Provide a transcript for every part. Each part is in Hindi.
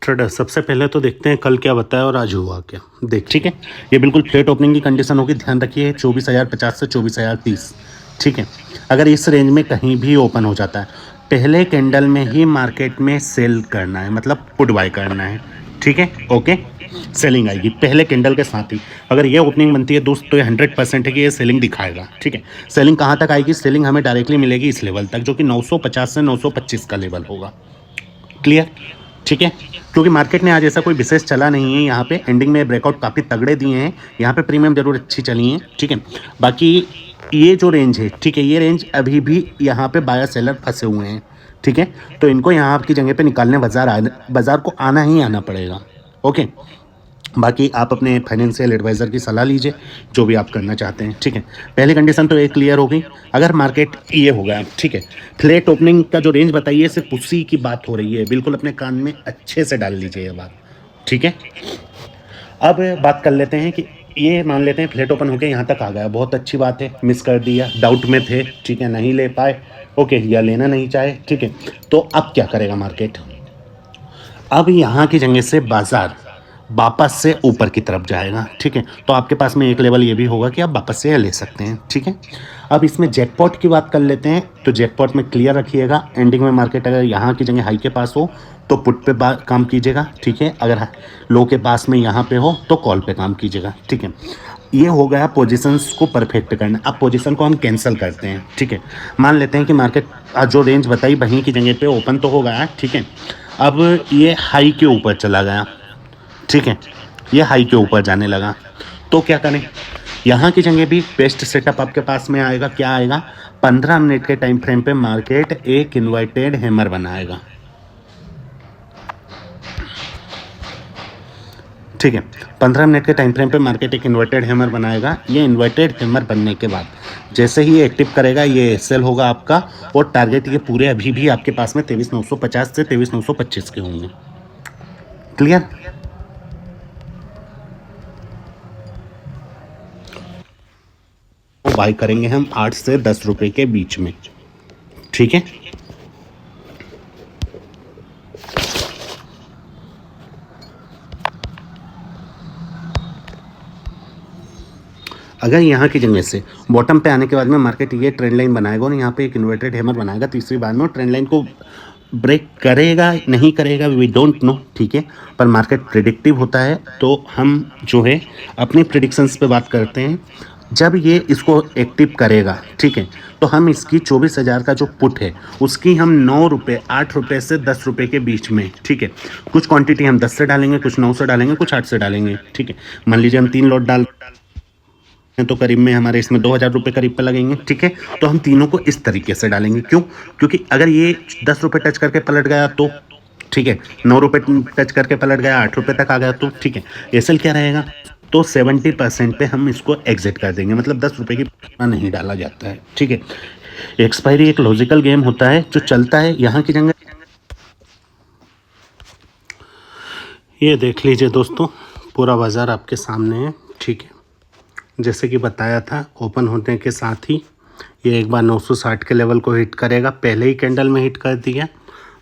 ट्रेडर सबसे पहले तो देखते हैं कल क्या बताया और आज हुआ क्या। देख ठीक है, ये बिल्कुल फ्लैट ओपनिंग की कंडीशन होगी, ध्यान रखिए 24,050 से 24,030। ठीक है, अगर इस रेंज में कहीं भी ओपन हो जाता है, पहले कैंडल में ही मार्केट में सेल करना है, मतलब पुट बाय करना है। ठीक है, ओके, सेलिंग आएगी पहले कैंडल के साथ ही। अगर ये ओपनिंग बनती है दोस्त तो ये 100% है कि ये सेलिंग दिखाएगा। ठीक है, सेलिंग कहाँ तक आएगी? सेलिंग हमें डायरेक्टली मिलेगी इस लेवल तक, जो कि 950 से 925 का लेवल होगा। क्लियर? ठीक है, क्योंकि मार्केट ने आज ऐसा कोई विशेष चला नहीं है, यहाँ पे एंडिंग में ब्रेकआउट काफ़ी तगड़े दिए हैं, यहाँ पे प्रीमियम जरूर अच्छी चली है। ठीक है, बाकी ये जो रेंज है, ठीक है, ये रेंज अभी भी यहाँ पे बायर सेलर फंसे हुए हैं। ठीक है, तो इनको यहाँ की जगह पे निकालने बाजार को आना ही आना पड़ेगा। ओके, बाकी आप अपने फाइनेंशियल एडवाइज़र की सलाह लीजिए, जो भी आप करना चाहते हैं। ठीक है, पहली कंडीशन तो एक क्लियर हो गई। अगर मार्केट ये हो गया, ठीक है, फ्लैट ओपनिंग का जो रेंज बताइए सिर्फ उसी की बात हो रही है, बिल्कुल अपने कान में अच्छे से डाल लीजिए ये बात। ठीक है, अब बात कर लेते हैं कि ये मान लेते हैं फ्लैट ओपन होकर यहाँ तक आ गया, बहुत अच्छी बात है, मिस कर दिया, डाउट में थे, ठीक है, नहीं ले पाए, ओके, या लेना नहीं चाहे। ठीक है, तो अब क्या करेगा मार्केट? अब यहाँ की जगह से बाजार वापस से ऊपर की तरफ जाएगा। ठीक है, तो आपके पास में एक लेवल ये भी होगा कि आप वापस से ले सकते हैं। ठीक है, अब इसमें जैकपॉट की बात कर लेते हैं। तो जैकपॉट में क्लियर रखिएगा, एंडिंग में मार्केट अगर यहाँ की जगह हाई के पास हो तो पुट पे काम कीजिएगा। ठीक है, अगर लो के पास में यहाँ पे हो तो कॉल पे काम कीजिएगा। ठीक है, ये हो गया पोजीशंस को परफेक्ट करना। अब पोजीशन को हम कैंसिल करते हैं। ठीक है, मान लेते हैं कि मार्केट जो रेंज बताई वहीं की जगह पे ओपन तो हो गया। ठीक है, अब ये हाई के ऊपर चला गया। ठीक है, ये हाई के ऊपर जाने लगा, तो क्या करें? यहाँ की जगह भी बेस्ट सेटअप आपके पास में आएगा। क्या आएगा? 15 मिनट के टाइम फ्रेम पे मार्केट एक इन्वर्टेड हैमर बनाएगा। ठीक है, 15 मिनट के टाइम फ्रेम पे मार्केट एक इन्वर्टेड हैमर बनाएगा। ये इन्वर्टेड हैमर बनने के बाद जैसे ही ये एक्टिव करेगा, ये सेल होगा आपका, और टारगेट ये पूरे अभी भी आपके पास में 23,950 से 23,925 के होंगे। क्लियर? बाय करेंगे हम 8 से 10 रुपए के बीच में। ठीक है, अगर यहाँ की जगह से बॉटम पे आने के बाद में मार्केट ये ट्रेंड लाइन बनाएगा और यहाँ पे एक इन्वर्टेड हैमर बनाएगा, तीसरी बार में ट्रेंड लाइन को ब्रेक करेगा नहीं करेगा वी डोंट नो। ठीक है, पर मार्केट प्रिडिक्टिव होता है, तो हम जो है अपनी प्रिडिक्शंस पे बात करते हैं। जब ये इसको एक्टिव करेगा, ठीक है, तो हम इसकी 24,000 का जो पुट है उसकी हम 9 रुपये 8 रुपये से 10 रुपये के बीच में, ठीक है, कुछ क्वांटिटी हम 10 से डालेंगे, कुछ 9 से डालेंगे, कुछ 8 से डालेंगे। ठीक है, मान लीजिए हम 3 लॉट डाल तो करीब में हमारे इसमें 2,000 रुपये करीब पे लगेंगे। ठीक है, तो हम तीनों को इस तरीके से डालेंगे। क्यों? क्योंकि अगर ये 10 रुपये टच करके पलट गया तो ठीक है, 9 रुपये टच करके पलट गया, 8 रुपये तक आ गया तो ठीक है, एसएल क्या रहेगा? तो 70% पे हम इसको एग्जिट कर देंगे, मतलब 10 रुपये की नहीं डाला जाता है। ठीक है, एक्सपायरी एक लॉजिकल गेम होता है जो चलता है यहाँ की जगह। ये देख लीजिए दोस्तों, पूरा बाज़ार आपके सामने है। ठीक है, जैसे कि बताया था, ओपन होने के साथ ही ये एक बार 960 के लेवल को हिट करेगा, पहले ही कैंडल में हिट कर दिया।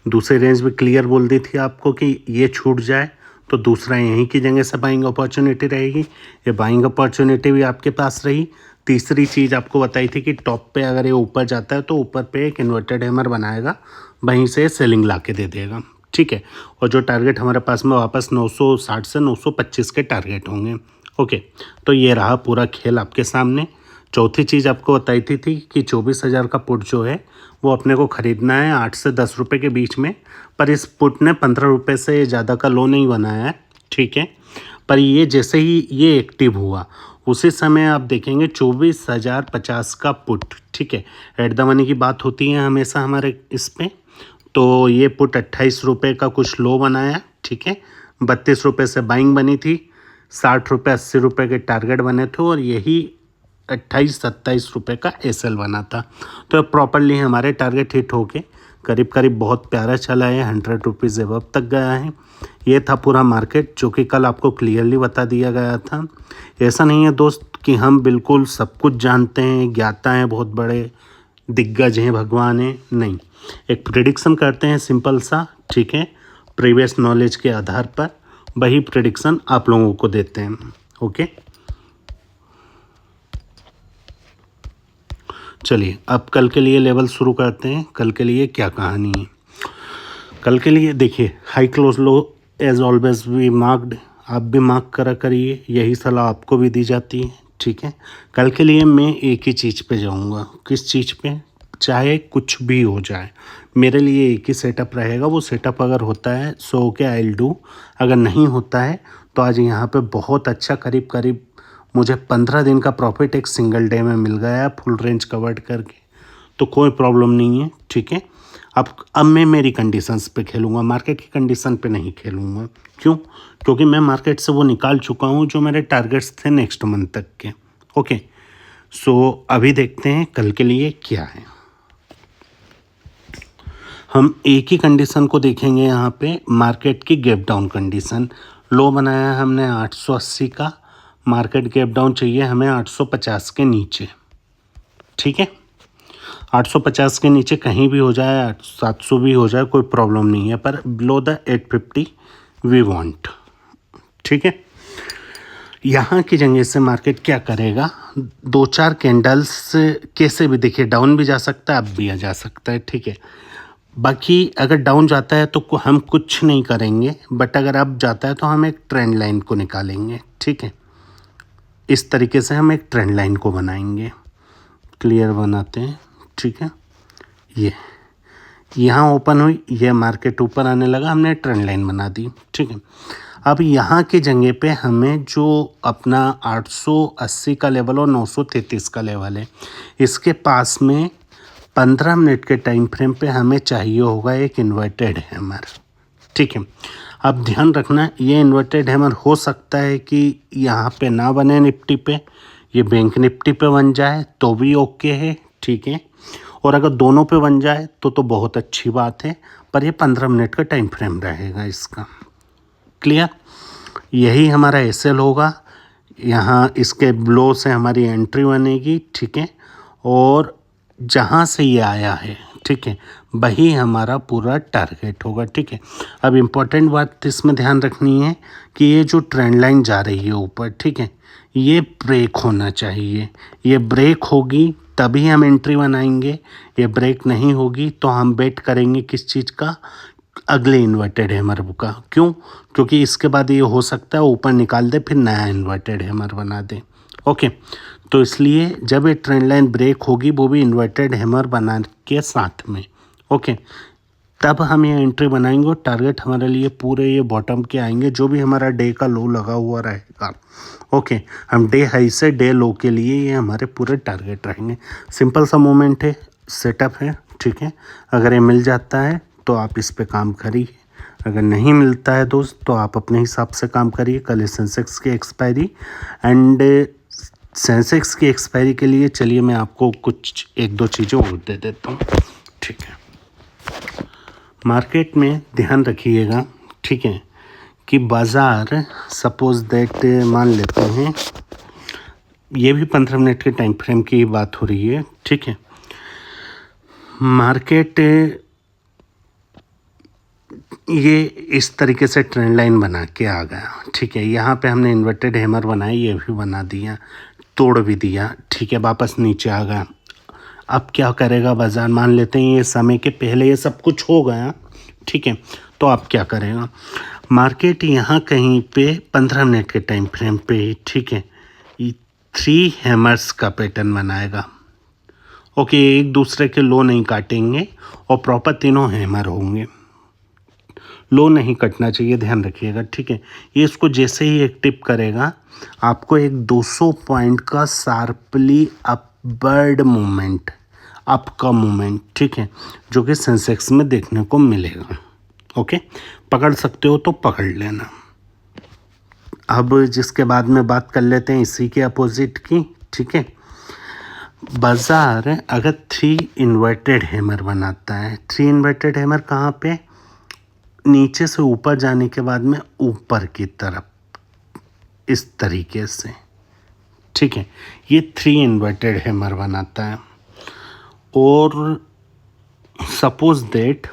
दूसरी रेंज भी क्लियर बोल दी थी आपको कि ये छूट जाए तो दूसरा यहीं की जगह से बाइंग अपॉर्चुनिटी रहेगी, ये बाइंग अपॉर्चुनिटी भी आपके पास रही। तीसरी चीज़ आपको बताई थी कि टॉप पे अगर ये ऊपर जाता है तो ऊपर पे एक इन्वर्टेड हैमर बनाएगा, वहीं से सेलिंग ला के दे देगा। ठीक है, और जो टारगेट हमारे पास में वापस 960 से 925 के टारगेट होंगे। ओके, तो ये रहा पूरा खेल आपके सामने। चौथी चीज़ आपको बताई थी कि 24,000 का पुट जो है वो अपने को ख़रीदना है 8 से 10 रुपये के बीच में, पर इस पुट ने 15 रुपये से ज़्यादा का लो नहीं बनाया है। ठीक है, पर ये जैसे ही ये एक्टिव हुआ उसी समय आप देखेंगे 24,050 का पुट। ठीक है, एट द मनी की बात होती है हमेशा हमारे इस पर, तो ये पुट 28 रुपये का कुछ लो बनाया। ठीक है, 32 रुपये से बाइंग बनी थी, 60 रुपये 80 रुपये के टारगेट बने थे, और यही 28-27 रुपये का एसएल बना था। तो प्रॉपरली हमारे टारगेट हिट होके करीब करीब बहुत प्यारा चला है, 100 रुपीज़ एबव तक गया है। ये था पूरा मार्केट जो कि कल आपको क्लियरली बता दिया गया था। ऐसा नहीं है दोस्त कि हम बिल्कुल सब कुछ जानते हैं, ज्ञाता हैं, बहुत बड़े दिग्गज हैं, भगवान हैं, नहीं, एक प्रिडिक्शन करते हैं सिंपल सा। ठीक है, प्रीवियस नॉलेज के आधार पर वही प्रेडिक्शन आप लोगों को देते हैं। ओके, चलिए अब कल के लिए लेवल शुरू करते हैं। कल के लिए क्या कहानी है? कल के लिए देखिए, हाई क्लोज लो एज ऑलवेज भी मार्क्ड, आप भी मार्क करा करिए, यही सलाह आपको भी दी जाती है। ठीक है, कल के लिए मैं एक ही चीज़ पे जाऊंगा। किस चीज़ पे? चाहे कुछ भी हो जाए, मेरे लिए एक ही सेटअप रहेगा। वो सेटअप अगर होता है so okay I will do, अगर नहीं होता है तो आज यहाँ पे बहुत अच्छा करीब करीब मुझे 15 दिन का प्रॉफिट एक सिंगल डे में मिल गया है, फुल रेंज कवर्ड करके, तो कोई प्रॉब्लम नहीं है। ठीक है, अब मैं मेरी कंडीशंस पे खेलूँगा, मार्केट की कंडीशन पे नहीं खेलूँगा। क्यों? क्योंकि मैं मार्केट से वो निकाल चुका हूँ जो मेरे टारगेट्स थे नेक्स्ट मंथ तक के। ओके, सो अभी देखते हैं कल के लिए क्या है। हम एक ही कंडीशन को देखेंगे यहाँ पे, मार्केट की गैप डाउन कंडीशन। लो बनाया है हमने 880 का, मार्केट गैप डाउन चाहिए हमें 850 के नीचे। ठीक है, 850 के नीचे कहीं भी हो जाए, 700 भी हो जाए, कोई प्रॉब्लम नहीं है, पर बिलो द 850 वी वांट। ठीक है, यहाँ की जगह से मार्केट क्या करेगा? 2-4 कैंडल्स कैसे भी देखिए, डाउन भी जा सकता है, अप भी जा सकता है। ठीक है, बाकी अगर डाउन जाता है तो हम कुछ नहीं करेंगे, बट अगर अप जाता है तो हम एक ट्रेंड लाइन को निकालेंगे। ठीक है, इस तरीके से हम एक ट्रेंड लाइन को बनाएंगे। क्लियर बनाते हैं। ठीक है, ये यहाँ ओपन हुई, ये मार्केट ऊपर आने लगा, हमने ट्रेंड लाइन बना दी। ठीक है, अब यहाँ की जगह पे हमें जो अपना 880 का लेवल और 933 का लेवल है, इसके पास में 15 मिनट के टाइम फ्रेम पे हमें चाहिए होगा एक इन्वर्टेड हैमर। ठीक है, अब ध्यान रखना, ये इन्वर्टेड हैमर हो सकता है कि यहाँ पे ना बने निफ्टी पे, ये बैंक निफ्टी पे बन जाए तो भी ओके है। ठीक है, और अगर दोनों पे बन जाए तो बहुत अच्छी बात है, पर ये 15 मिनट का टाइम फ्रेम रहेगा इसका। क्लियर? यही हमारा एसएल होगा, यहाँ इसके ब्लो से हमारी एंट्री बनेगी। ठीक है, और जहाँ से ये आया है, ठीक है, वही हमारा पूरा टारगेट होगा। ठीक है, अब इम्पोर्टेंट बात इसमें ध्यान रखनी है कि ये जो ट्रेंड लाइन जा रही है ऊपर, ठीक है, ये ब्रेक होना चाहिए। ये ब्रेक होगी तभी हम एंट्री बनाएंगे, ये ब्रेक नहीं होगी तो हम वेट करेंगे किस चीज़ का? अगले इन्वर्टेड हैमर का। क्यों? क्योंकि इसके बाद ये हो सकता है ऊपर निकाल दे, फिर नया इन्वर्टेड हैमर बना दे। ओके, तो इसलिए जब ये ट्रेंड लाइन ब्रेक होगी, वो भी इन्वर्टेड हैमर बना के साथ में, ओके, तब हम ये एंट्री बनाएंगे और टारगेट हमारे लिए पूरे ये बॉटम के आएंगे, जो भी हमारा डे का लो लगा हुआ रहेगा। ओके, हम डे हाई से डे लो के लिए ये हमारे पूरे टारगेट रहेंगे। सिंपल सा मूवमेंट है, सेटअप है। ठीक है, अगर ये मिल जाता है तो आप इस पे काम करिए, अगर नहीं मिलता है दोस्त तो आप अपने हिसाब से काम करिए। कल है सेंसेक्स की एक्सपायरी, एंड सेंसेक्स की एक्सपायरी के लिए चलिए मैं आपको कुछ 1-2 चीज़ें और दे देता हूँ। ठीक है, मार्केट में ध्यान रखिएगा, ठीक है, कि बाज़ार सपोज दैट मान लेते हैं, ये भी 15 मिनट के टाइम फ्रेम की बात हो रही है। ठीक है, मार्केट ये इस तरीके से ट्रेंड लाइन बना के आ गया। ठीक है, यहाँ पे हमने इन्वर्टेड हैमर बनाई, ये भी बना दिया, तोड़ भी दिया। ठीक है, वापस नीचे आ गया। अब क्या करेगा बाज़ार? मान लेते हैं ये समय के पहले ये सब कुछ हो गया। ठीक है, तो अब क्या करेगा मार्केट? यहाँ कहीं पे 15 मिनट के टाइम फ्रेम पे, ठीक है, 3 हैमर्स का पैटर्न बनाएगा। ओके, एक दूसरे के लो नहीं काटेंगे और प्रॉपर तीनों हैमर होंगे। लो नहीं कटना चाहिए, ध्यान रखिएगा। ठीक है, ये इसको जैसे ही एक टिप करेगा, आपको एक 200 पॉइंट का शार्पली अपवर्ड मूवमेंट, अप का मूवमेंट, ठीक है, जो कि सेंसेक्स में देखने को मिलेगा। ओके, पकड़ सकते हो तो पकड़ लेना। अब जिसके बाद में बात कर लेते हैं इसी के अपोजिट की। ठीक है, बाज़ार अगर 3 इन्वर्टेड हैमर बनाता है, 3 इन्वर्टेड हैमर कहाँ पे? नीचे से ऊपर जाने के बाद में ऊपर की तरफ, इस तरीके से। ठीक है, ये 3 इन्वर्टेड हैमर बनाता है। और सपोज दैट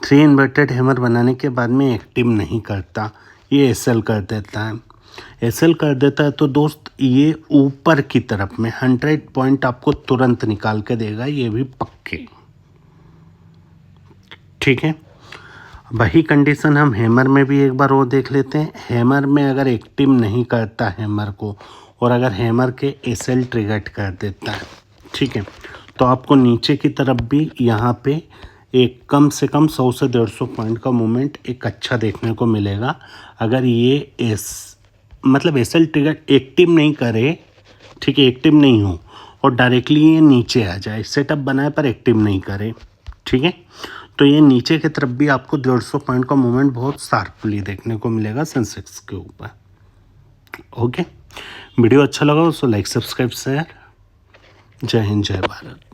3 इन्वर्टेड हैमर बनाने के बाद में एक्टिव नहीं करता, ये एसएल कर देता है। एसएल कर देता है तो दोस्त ये ऊपर की तरफ में 100 पॉइंट आपको तुरंत निकाल के देगा, ये भी पक्के। ठीक है, वही कंडीशन हम हैमर में भी एक बार वो देख लेते हैं। हैमर में अगर एक्टिव नहीं करता हैमर को और अगर हैमर के एसएल ट्रिगर्ड कर देता है, ठीक है, तो आपको नीचे की तरफ भी यहाँ पे एक कम से कम 100 से 150 पॉइंट का मूवमेंट एक अच्छा देखने को मिलेगा। अगर ये मतलब एसएल ट्रिगर एक्टिव नहीं करे, ठीक है, एक्टिव नहीं हो और डायरेक्टली ये नीचे आ जाए, सेटअप बनाए पर एक्टिव नहीं करे, ठीक है, तो ये नीचे की तरफ भी आपको 150 पॉइंट का मूवमेंट बहुत शार्पली देखने को मिलेगा सेंसेक्स के ऊपर। ओके, वीडियो अच्छा लगा तो लाइक सब्सक्राइब शेयर। जय हिंद जय भारत।